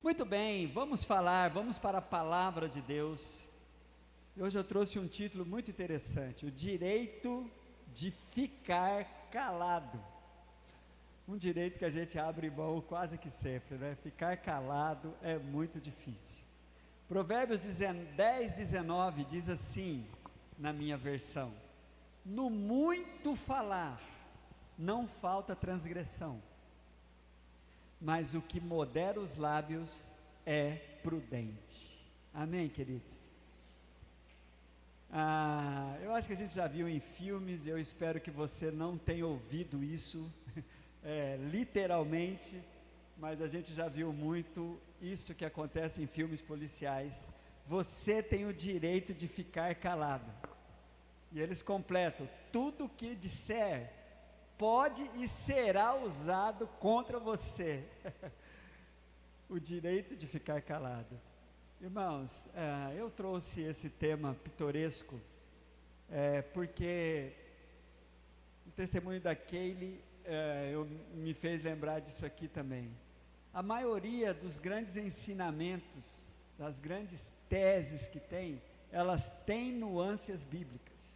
Muito bem, vamos para a palavra de Deus. Hoje eu trouxe um título muito interessante: o direito de ficar calado. Um direito que a gente abre mão quase que sempre, né? Ficar calado é muito difícil. Provérbios 10:19 diz assim, na minha versão: no muito falar não falta transgressão, mas o que modera os lábios é prudente. Amém, queridos? Eu acho que a gente já viu em filmes, eu espero que você não tenha ouvido isso literalmente, mas a gente já viu muito isso que acontece em filmes policiais. Você tem o direito de ficar calado. E eles completam: tudo que disser pode e será usado contra você. O direito de ficar calado. Irmãos, eu trouxe esse tema pitoresco, porque o testemunho da Kaylee me fez lembrar disso aqui também. A maioria dos grandes ensinamentos, das grandes teses que tem, elas têm nuances bíblicas.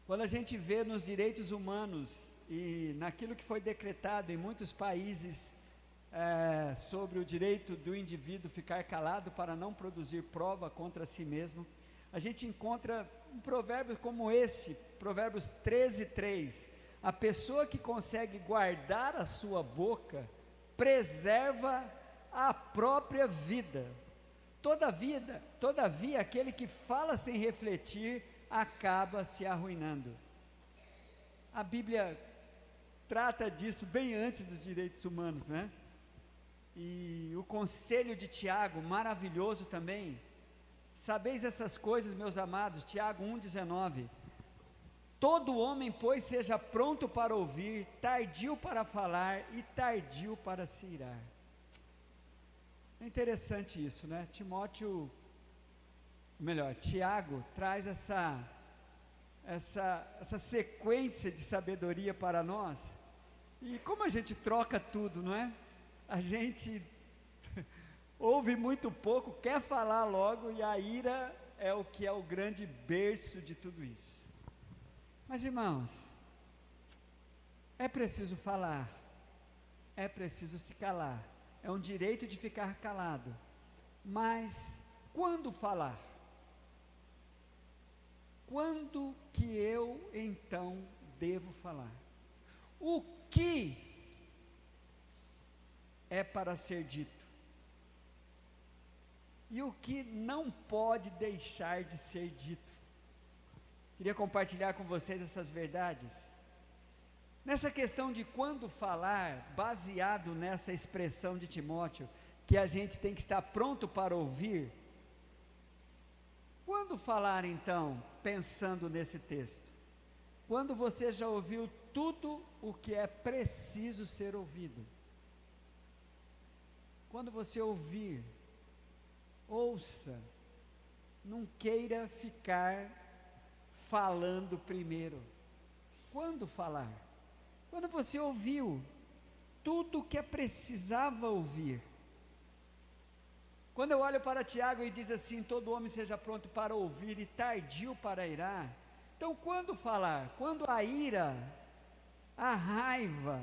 Quando a gente vê nos direitos humanos e naquilo que foi decretado em muitos países sobre o direito do indivíduo ficar calado para não produzir prova contra si mesmo, a gente encontra um provérbio como esse, Provérbios 13:3: a pessoa que consegue guardar a sua boca preserva a própria vida. Todavia, aquele que fala sem refletir acaba se arruinando. A Bíblia trata disso bem antes dos direitos humanos, né? E o conselho de Tiago, maravilhoso também: sabeis essas coisas, meus amados, Tiago 1,19: todo homem, pois, seja pronto para ouvir, tardio para falar e tardio para se irar. É interessante isso, né? Tiago traz essa sequência de sabedoria para nós. E como a gente troca tudo, não é? A gente ouve muito pouco, quer falar logo, e a ira é o que é o grande berço de tudo isso. Mas, irmãos, é preciso falar, é preciso se calar, é um direito de ficar calado. Mas quando falar? Quando que eu então devo falar? O que é para ser dito? E o que não pode deixar de ser dito? Queria compartilhar com vocês essas verdades. Nessa questão de quando falar, baseado nessa expressão de Timóteo, que a gente tem que estar pronto para ouvir. Quando falar então, pensando nesse texto? Quando você já ouviu tudo o que é preciso ser ouvido. Quando você ouvir, ouça, não queira ficar falando primeiro. Quando falar? Quando você ouviu tudo o que precisava ouvir. Quando eu olho para Tiago e diz assim: todo homem seja pronto para ouvir e tardio para irar. Então, quando falar? Quando a ira, a raiva,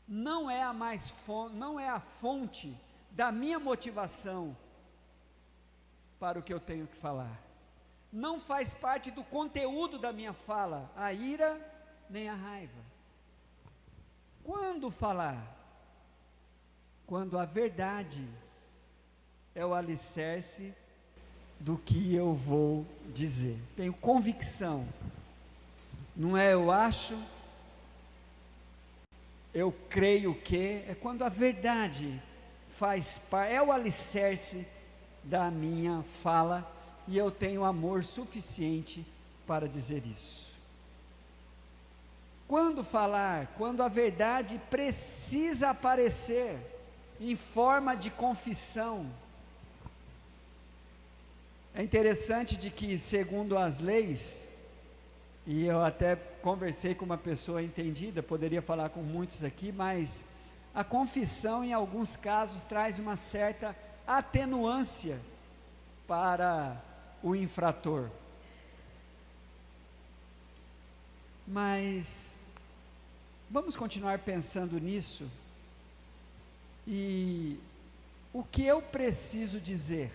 não é a fonte da minha motivação para o que eu tenho que falar. Não faz parte do conteúdo da minha fala, a ira nem a raiva. Quando falar? Quando a verdade é o alicerce do que eu vou dizer. Tenho convicção. Não é eu acho, eu creio que, é quando a verdade faz parte, é o alicerce da minha fala, e eu tenho amor suficiente para dizer isso. Quando falar? Quando a verdade precisa aparecer em forma de confissão. É interessante de que, segundo as leis, e eu até conversei com uma pessoa entendida, poderia falar com muitos aqui, mas a confissão, em alguns casos, traz uma certa atenuância para o infrator. Mas vamos continuar pensando nisso. E o que eu preciso dizer,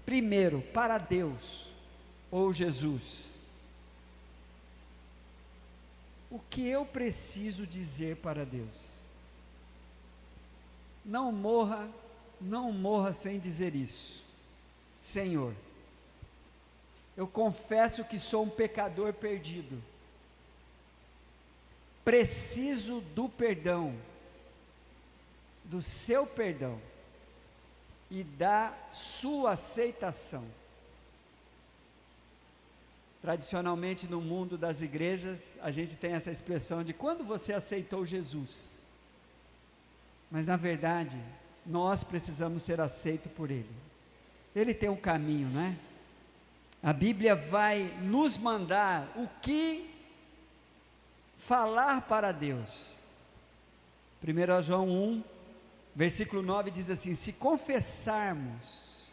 primeiro, para Deus ou Jesus? O que eu preciso dizer para Deus? Não morra sem dizer isso. Senhor, eu confesso que sou um pecador perdido, preciso do perdão, do seu perdão e da sua aceitação. Tradicionalmente no mundo das igrejas, a gente tem essa expressão de quando você aceitou Jesus. Mas na verdade, nós precisamos ser aceitos por Ele. Ele tem um caminho, né? A Bíblia vai nos mandar o que falar para Deus. 1 João 1, versículo 9 diz assim: se confessarmos,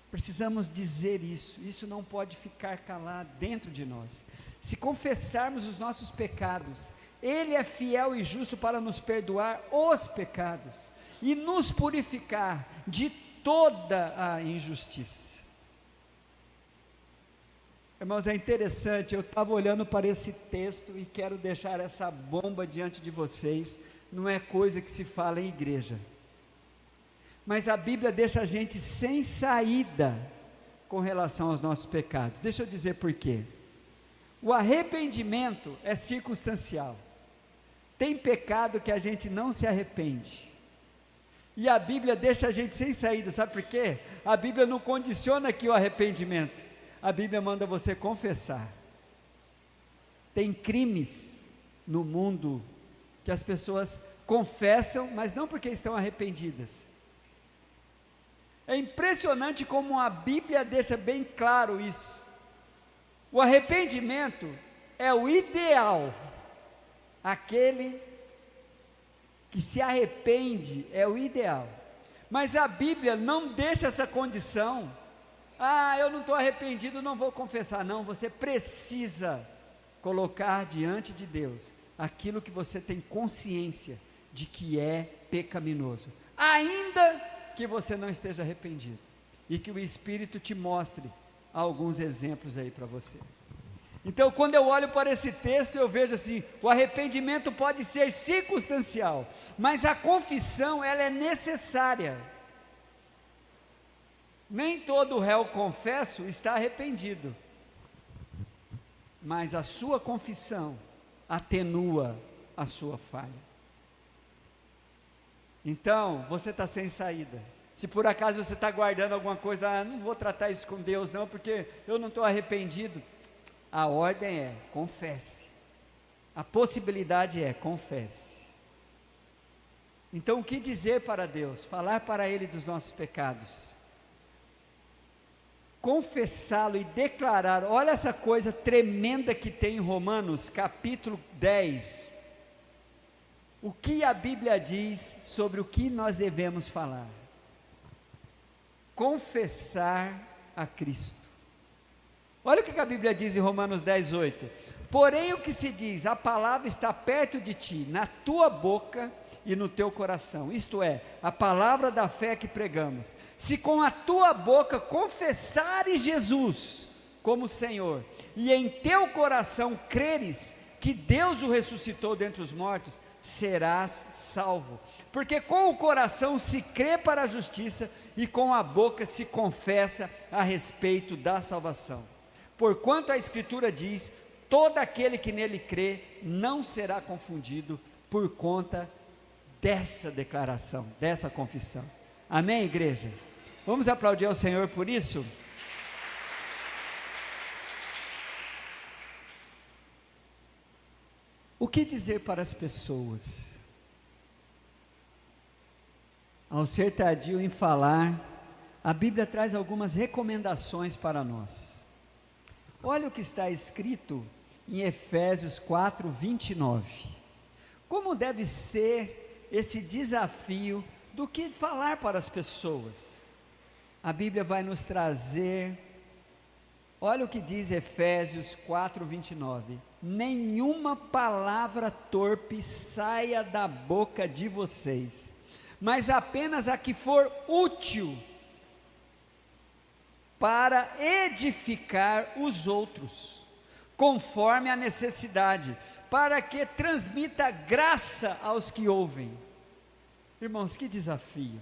precisamos dizer isso não pode ficar calado dentro de nós. Se confessarmos os nossos pecados, Ele é fiel e justo para nos perdoar os pecados e nos purificar de toda a injustiça. Irmãos, é interessante, eu estava olhando para esse texto e quero deixar essa bomba diante de vocês. Não é coisa que se fala em igreja, mas a Bíblia deixa a gente sem saída com relação aos nossos pecados. Deixa eu dizer por quê. O arrependimento é circunstancial. Tem pecado que a gente não se arrepende, e a Bíblia deixa a gente sem saída. Sabe por quê? A Bíblia não condiciona aqui o arrependimento, a Bíblia manda você confessar. Tem crimes no mundo que as pessoas confessam, mas não porque estão arrependidas. É impressionante como a Bíblia deixa bem claro isso. O arrependimento é o ideal. Aquele que se arrepende é o ideal. Mas a Bíblia não deixa essa condição. Eu não estou arrependido, não vou confessar. Não, você precisa colocar diante de Deus aquilo que você tem consciência de que é pecaminoso, ainda que você não esteja arrependido, e que o Espírito te mostre alguns exemplos aí para você. Então, quando eu olho para esse texto, eu vejo assim: o arrependimento pode ser circunstancial, mas a confissão, ela é necessária. Nem todo réu confesso está arrependido, mas a sua confissão atenua a sua falha. Então, você está sem saída. Se por acaso você está guardando alguma coisa, não vou tratar isso com Deus não, porque eu não estou arrependido. A ordem é: confesse. A possibilidade é: confesse. Então, o que dizer para Deus? Falar para Ele dos nossos pecados, confessá-lo e declarar. Olha essa coisa tremenda que tem em Romanos capítulo 10, o que a Bíblia diz sobre o que nós devemos falar. Confessar a Cristo. Olha o que a Bíblia diz em Romanos 10, 8: porém o que se diz, a palavra está perto de ti, na tua boca e no teu coração, isto é, a palavra da fé que pregamos. Se com a tua boca confessares Jesus como Senhor, e em teu coração creres que Deus o ressuscitou dentre os mortos, serás salvo. Porque com o coração se crê para a justiça, e com a boca se confessa a respeito da salvação. Porquanto a Escritura diz: todo aquele que nele crê não será confundido, por conta dessa declaração, dessa confissão. Amém, igreja? Vamos aplaudir ao Senhor por isso? O que dizer para as pessoas? Ao ser tardio em falar, a Bíblia traz algumas recomendações para nós. Olha o que está escrito em Efésios 4, 29. Como deve ser esse desafio do que falar para as pessoas. A Bíblia vai nos trazer, olha o que diz Efésios 4:29, nenhuma palavra torpe saia da boca de vocês, mas apenas a que for útil para edificar os outros, conforme a necessidade, para que transmita graça aos que ouvem. Irmãos, que desafio.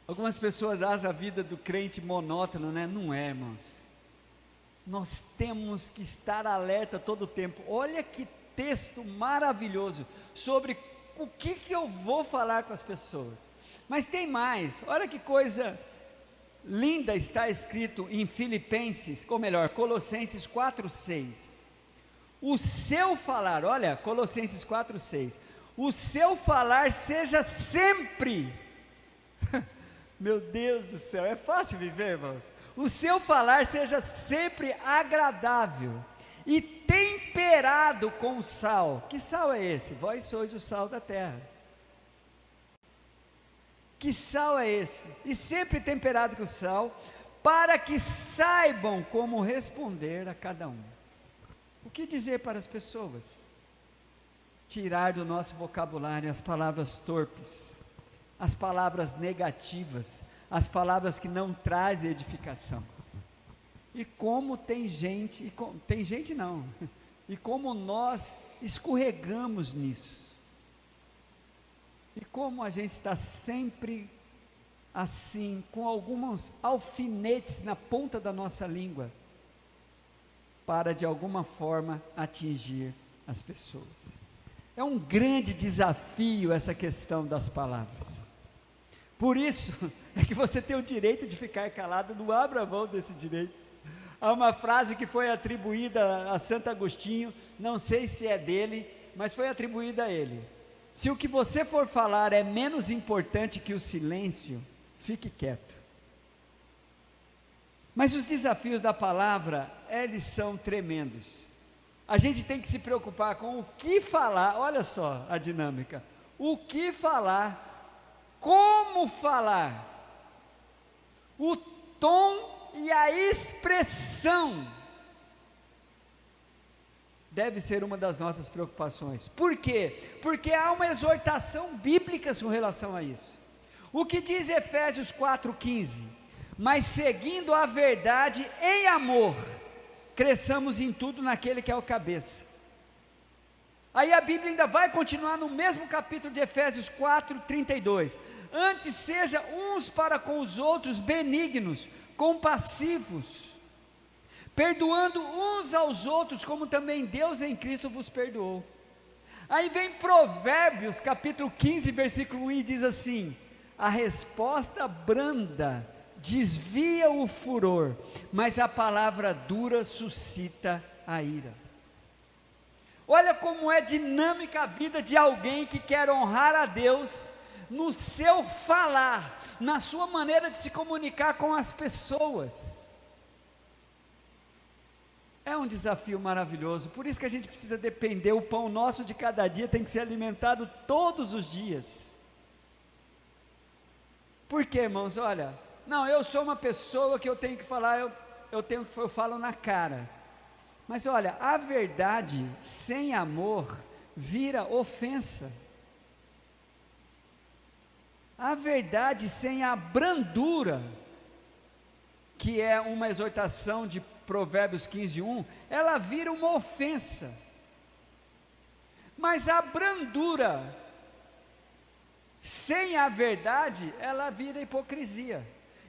Algumas pessoas acham a vida do crente monótona, né? Não é, irmãos. Nós temos que estar alerta todo o tempo. Olha que texto maravilhoso sobre o que eu vou falar com as pessoas. Mas tem mais, olha que coisa linda está escrito em Filipenses, ou melhor, Colossenses 4:6. O seu falar, olha, Colossenses 4:6. O seu falar seja sempre, meu Deus do céu, é fácil viver, irmãos. O seu falar seja sempre agradável e temperado com sal. Que sal é esse? Vós sois o sal da terra. Que sal é esse? E sempre temperado com sal, para que saibam como responder a cada um. O que dizer para as pessoas? Tirar do nosso vocabulário as palavras torpes, as palavras negativas, as palavras que não trazem edificação. E como tem gente, e como nós escorregamos nisso. E como a gente está sempre assim, com alguns alfinetes na ponta da nossa língua, para de alguma forma atingir as pessoas. É um grande desafio essa questão das palavras. Por isso é que você tem o direito de ficar calado, não abra mão desse direito. Há uma frase que foi atribuída a Santo Agostinho, não sei se é dele, mas foi atribuída a ele. Se o que você for falar é menos importante que o silêncio, fique quieto. Mas os desafios da palavra, eles são tremendos. A gente tem que se preocupar com o que falar, olha só a dinâmica. O que falar, como falar, o tom e a expressão deve ser uma das nossas preocupações. Por quê? Porque há uma exortação bíblica com relação a isso. O que diz Efésios 4:15? Mas seguindo a verdade em amor, cresçamos em tudo naquele que é o cabeça. Aí a Bíblia ainda vai continuar no mesmo capítulo de Efésios 4:32. Antes seja uns para com os outros benignos, compassivos, perdoando uns aos outros, como também Deus em Cristo vos perdoou. Aí vem Provérbios, capítulo 15, versículo 1, e diz assim: a resposta branda desvia o furor, mas a palavra dura suscita a ira. Olha como é dinâmica a vida de alguém que quer honrar a Deus no seu falar, na sua maneira de se comunicar com as pessoas. É um desafio maravilhoso, por isso que a gente precisa depender, o pão nosso de cada dia tem que ser alimentado todos os dias. Por quê, irmãos? Olha, não, eu sou uma pessoa que eu tenho que falar, eu falo na cara. Mas olha, a verdade sem amor vira ofensa. A verdade sem a brandura, que é uma exortação de Provérbios 15:1, ela vira uma ofensa. Mas a brandura sem a verdade, ela vira hipocrisia.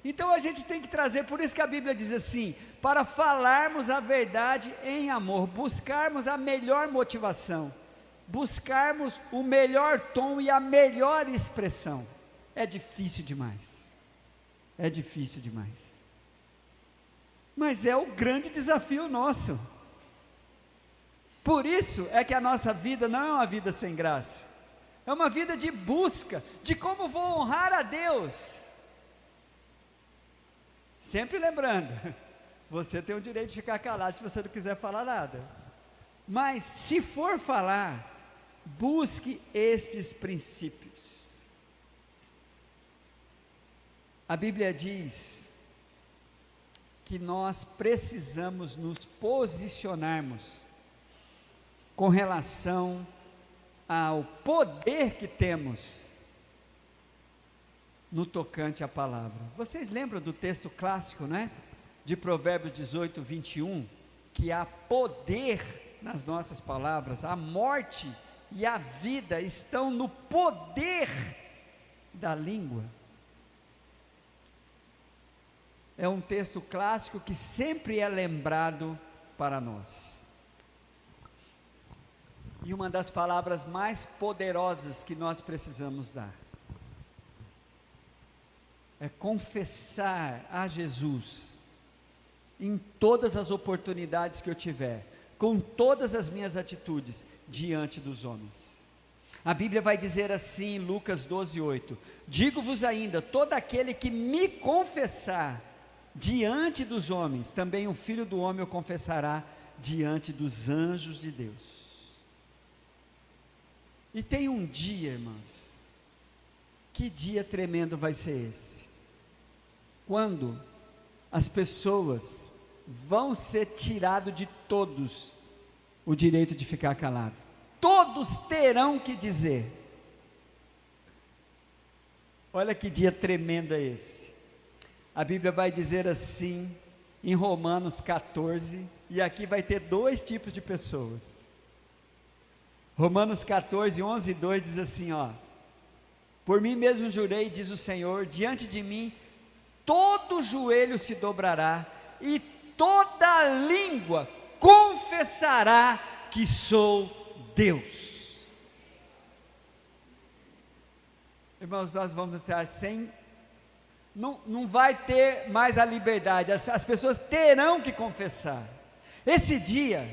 Então a gente tem que trazer, por isso que a Bíblia diz assim, para falarmos a verdade em amor, buscarmos a melhor motivação, buscarmos o melhor tom e a melhor expressão. É difícil demais, mas é o grande desafio nosso. Por isso é que a nossa vida não é uma vida sem graça, é uma vida de busca, de como vou honrar a Deus. Sempre lembrando, você tem o direito de ficar calado se você não quiser falar nada. Mas se for falar, busque estes princípios. A Bíblia diz que nós precisamos nos posicionarmos com relação ao poder que temos no tocante à palavra. Vocês lembram do texto clássico, né? De Provérbios 18, 21, que há poder nas nossas palavras, a morte e a vida estão no poder da língua. É um texto clássico que sempre é lembrado para nós. E uma das palavras mais poderosas que nós precisamos dar é confessar a Jesus em todas as oportunidades que eu tiver, com todas as minhas atitudes diante dos homens. A Bíblia vai dizer assim em Lucas 12:8: digo-vos ainda, todo aquele que me confessar diante dos homens, também o Filho do Homem o confessará diante dos anjos de Deus. E tem um dia, irmãos, que dia tremendo vai ser esse? Quando as pessoas vão ser tirado de todos o direito de ficar calado. Todos terão que dizer. Olha que dia tremendo é esse. A Bíblia vai dizer assim em Romanos 14, e aqui vai ter dois tipos de pessoas. Romanos 14, 11 e 2 diz assim, ó: por mim mesmo jurei, diz o Senhor, diante de mim todo joelho se dobrará e toda língua confessará que sou Deus. Irmãos, nós vamos estar sem, não vai ter mais a liberdade, as pessoas terão que confessar. Esse dia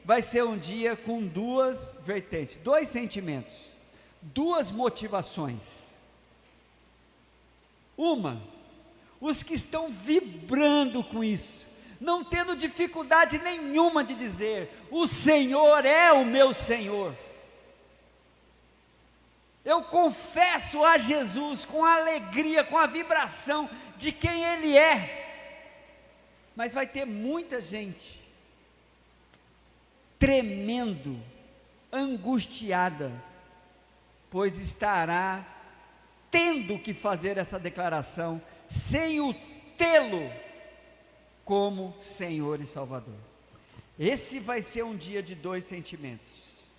vai ser um dia com duas vertentes, dois sentimentos, duas motivações. Uma, os que estão vibrando com isso, não tendo dificuldade nenhuma de dizer: o Senhor é o meu Senhor. Eu confesso a Jesus com a alegria, com a vibração de quem Ele é. Mas vai ter muita gente tremendo, angustiada, pois estará tendo que fazer essa declaração sem o tê-lo como Senhor e Salvador. Esse vai ser um dia de dois sentimentos.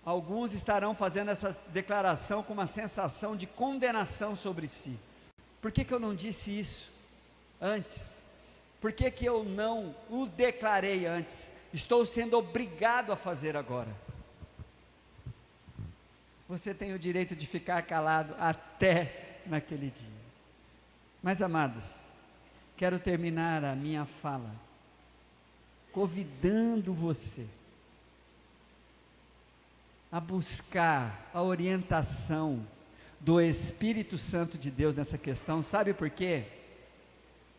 Alguns estarão fazendo essa declaração com uma sensação de condenação sobre si. Por que eu não disse isso antes? Por que eu não o declarei antes? Estou sendo obrigado a fazer agora. Você tem o direito de ficar calado até naquele dia. Mas, amados, quero terminar a minha fala convidando você a buscar a orientação do Espírito Santo de Deus nessa questão. Sabe por quê?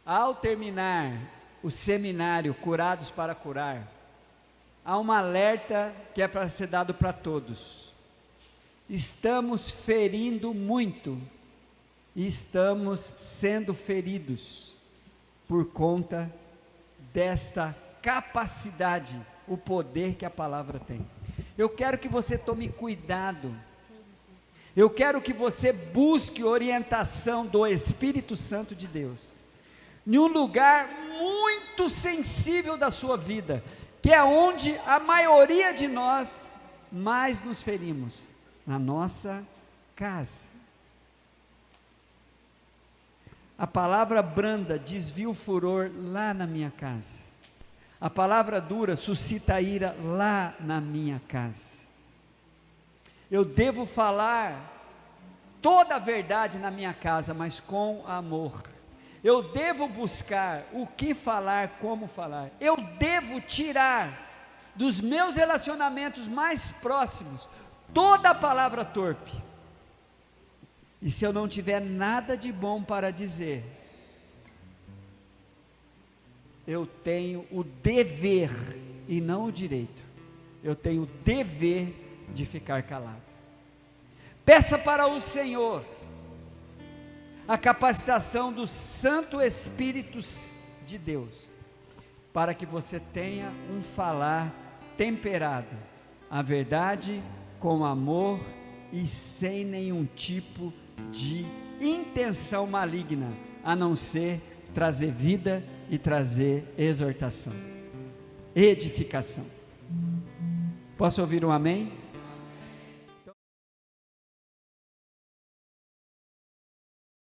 Ao terminar o seminário Curados para Curar, há um alerta que é para ser dado para todos. Estamos ferindo muito e estamos sendo feridos por conta desta capacidade, o poder que a palavra tem. Eu quero que você tome cuidado, eu quero que você busque orientação do Espírito Santo de Deus, em um lugar muito sensível da sua vida, que é onde a maioria de nós mais nos ferimos, na nossa casa. A palavra branda desvia o furor lá na minha casa. A palavra dura suscita a ira lá na minha casa. Eu devo falar toda a verdade na minha casa, mas com amor. Eu devo buscar o que falar, como falar. Eu devo tirar dos meus relacionamentos mais próximos toda a palavra torpe. E se eu não tiver nada de bom para dizer, eu tenho o dever e não o direito. eu tenho o dever de ficar calado. Peça para o Senhor a capacitação do Santo Espírito de Deus, para que você tenha um falar temperado, a verdade com amor e sem nenhum tipo de intenção maligna, a não ser trazer vida e trazer exortação, edificação. Posso ouvir um amém?